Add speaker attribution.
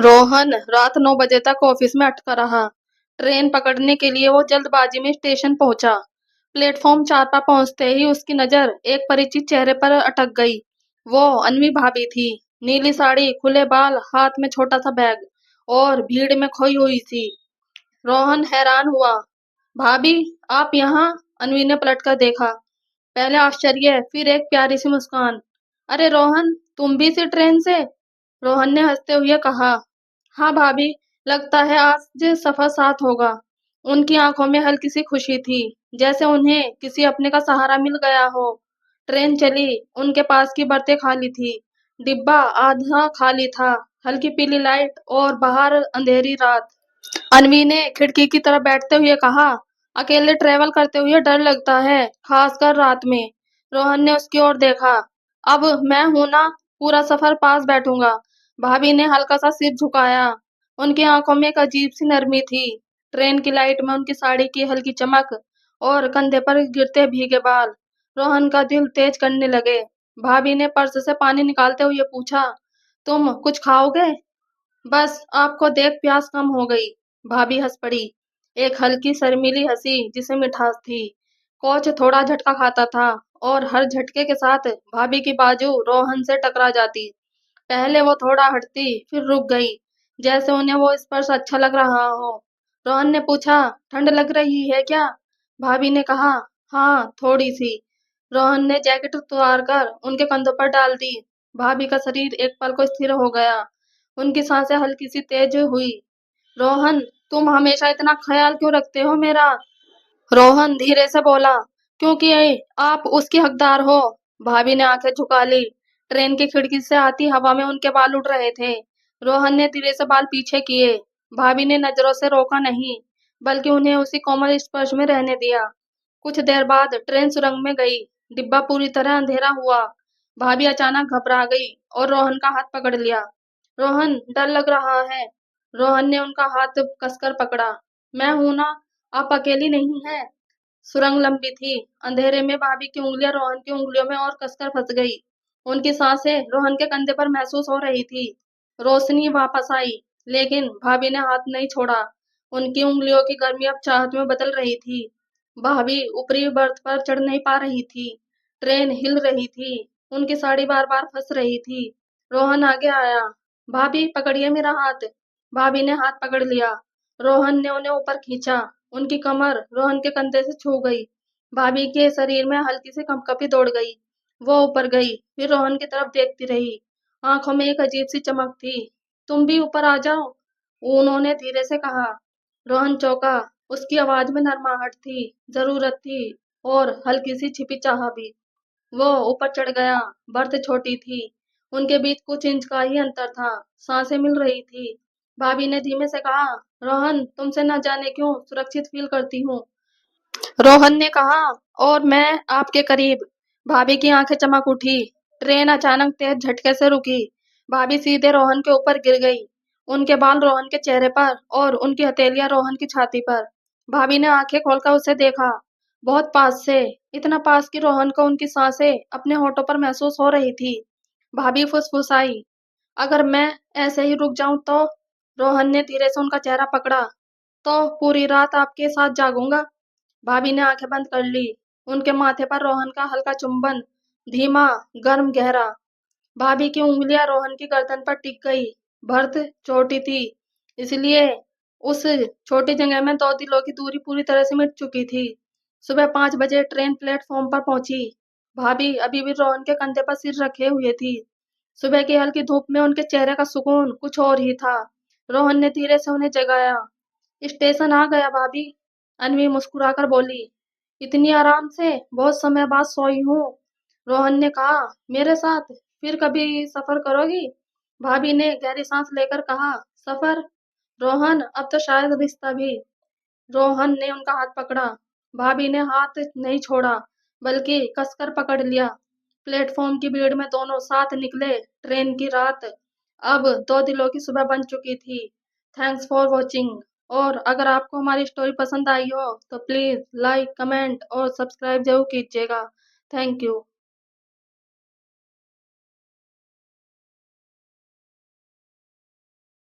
Speaker 1: रोहन रात 9 बजे तक ऑफिस में अटका रहा। ट्रेन पकड़ने के लिए वो जल्दबाजी में स्टेशन पहुंचा। प्लेटफॉर्म 4 पर पहुंचते ही उसकी नजर एक परिचित चेहरे पर अटक गई। वो अनवी भाभी थी। नीली साड़ी, खुले बाल, हाथ में छोटा सा बैग और भीड़ में खोई हुई थी। रोहन हैरान हुआ। भाभी, आप यहाँ? अनवी ने पलटकर देखा। पहले आश्चर्य, फिर एक प्यारी सी मुस्कान। अरे रोहन, तुम भी इसी ट्रेन से? रोहन ने हंसते हुए कहा। हाँ भाभी, लगता है आज सफर साथ होगा। उनकी आंखों में हल्की सी खुशी थी, जैसे उन्हें किसी अपने का सहारा मिल गया हो। ट्रेन चली। उनके पास की बर्तें खाली थी। डिब्बा आधा खाली था। हल्की पीली लाइट और बाहर अंधेरी रात। अनवी ने खिड़की की तरफ बैठते हुए कहा, अकेले ट्रेवल करते हुए डर लगता है, खासकर रात में। रोहन ने उसकी ओर देखा। अब मैं हूं ना, पूरा सफर पास बैठूंगा। भाभी ने हल्का सा सिर झुकाया। उनकी आंखों में एक अजीब सी नरमी थी। ट्रेन की लाइट में उनकी साड़ी की हल्की चमक और कंधे पर गिरते भीगे बाल रोहन का दिल तेज करने लगे। भाभी ने पर्स से पानी निकालते हुए पूछा, तुम कुछ खाओगे? बस आपको देख प्यास कम हो गई। भाभी हंस पड़ी। एक हल्की शर्मीली हंसी जिसे मिठास थी। कोच थोड़ा झटका खाता था और हर झटके के साथ भाभी की बाजू रोहन से टकरा जाती। पहले वो थोड़ा हटती, फिर रुक गई, जैसे उन्हें वो स्पर्श अच्छा लग रहा हो। रोहन ने पूछा, ठंड लग रही है क्या? भाभी ने कहा, हाँ थोड़ी सी। रोहन ने जैकेट उतार कर उनके कंधों पर डाल दी। भाभी का शरीर एक पल को स्थिर हो गया। उनकी सांसें हल्की सी तेज हुई। रोहन, तुम हमेशा इतना ख्याल क्यों रखते हो मेरा? रोहन धीरे से बोला, क्योंकि आप उसकी हकदार हो। भाभी ने आंखें झुका ली। ट्रेन की खिड़की से आती हवा में उनके बाल उड़ रहे थे। रोहन ने धीरे से बाल पीछे किए। भाभी ने नजरों से रोका नहीं, बल्कि उन्हें उसी कोमल स्पर्श में रहने दिया। कुछ देर बाद ट्रेन सुरंग में गई। डिब्बा पूरी तरह अंधेरा हुआ। भाभी अचानक घबरा गई और रोहन का हाथ पकड़ लिया। रोहन, डर लग रहा है। रोहन ने उनका हाथ कसकर पकड़ा। मैं हूं ना, आप अकेली नहीं हैं। सुरंग लंबी थी। अंधेरे में भाभी की उंगलियां रोहन की उंगलियों में और कसकर फंस गई। उनकी सांसें रोहन के कंधे पर महसूस हो रही थी। रोशनी वापस आई, लेकिन भाभी ने हाथ नहीं छोड़ा। उनकी उंगलियों की गर्मी अब चाहत में बदल रही थी। भाभी ऊपरी बर्थ पर चढ़ नहीं पा रही थी। ट्रेन हिल रही थी। उनकी साड़ी बार बार फंस रही थी। रोहन आगे आया। भाभी, पकड़िए मेरा हाथ। भाभी ने हाथ पकड़ लिया। रोहन ने उन्हें ऊपर खींचा। उनकी कमर रोहन के कंधे से छू गई। भाभी के शरीर में हल्की सी कंपकपी दौड़ गई। वो ऊपर गई, फिर रोहन की तरफ देखती रही। आंखों में एक अजीब सी चमक थी। तुम भी ऊपर आ जाओ, उन्होंने धीरे से कहा। रोहन चौंका। उसकी आवाज में नरमाहट थी, जरूरत थी और हल्की सी छिपी चाह भी। वो ऊपर चढ़ गया। बर्थ छोटी थी। उनके बीच कुछ इंच का ही अंतर था। सांसें मिल रही थी। भाभी ने धीमे से कहा, रोहन, तुमसे न जाने क्यों सुरक्षित फील करती हूँ। रोहन ने कहा, और मैं आपके करीब। भाभी की आंखें चमक उठी। ट्रेन अचानक तेज झटके से रुकी। भाभी सीधे रोहन के ऊपर गिर गई। उनके बाल रोहन के चेहरे पर और उनकी हथेलियां रोहन की छाती पर। भाभी ने आंखें खोलकर उसे देखा, बहुत पास से, इतना पास कि रोहन को उनकी सांसें अपने होठों पर महसूस हो रही थी। भाभी फुसफुसाई, अगर मैं ऐसे ही रुक जाऊं तो? रोहन ने धीरे से उनका चेहरा पकड़ा। तो पूरी रात आपके साथ जागूंगा। भाभी ने आंखें बंद कर ली। उनके माथे पर रोहन का हल्का चुंबन, धीमा, गर्म, गहरा। भाभी की उंगलियां रोहन की गर्दन पर टिक गई। भर्त छोटी थी, इसलिए उस छोटी जगह में दो दिलों की दूरी पूरी तरह से मिट चुकी थी। सुबह 5 बजे ट्रेन प्लेटफॉर्म पर पहुंची। भाभी अभी भी रोहन के कंधे पर सिर रखे हुए थी। सुबह की हल्की धूप में उनके चेहरे का सुकून कुछ और ही था। रोहन ने धीरे से उन्हें जगाया। स्टेशन आ गया भाभी, अनवी मुस्कुराकर बोली। इतनी आराम से? बहुत समय बाद सोई हूँ, रोहन ने कहा। मेरे साथ फिर कभी सफर करोगी? भाभी ने गहरी सांस लेकर कहा। सफर? रोहन, अब तो शायद रिश्ता भी। रोहन ने उनका हाथ पकड़ा। भाभी ने हाथ नहीं छोड़ा, बल्कि कसकर पकड़ लिया। प्लेटफॉर्म की भीड़ में दोनों साथ निकले। ट्रेन की रात अब दो दिलों की सुबह बन चुकी थी। Thanks for watching. और अगर आपको हमारी स्टोरी पसंद आई हो तो प्लीज लाइक, कमेंट और सब्सक्राइब जरूर कीजिएगा। Thank you.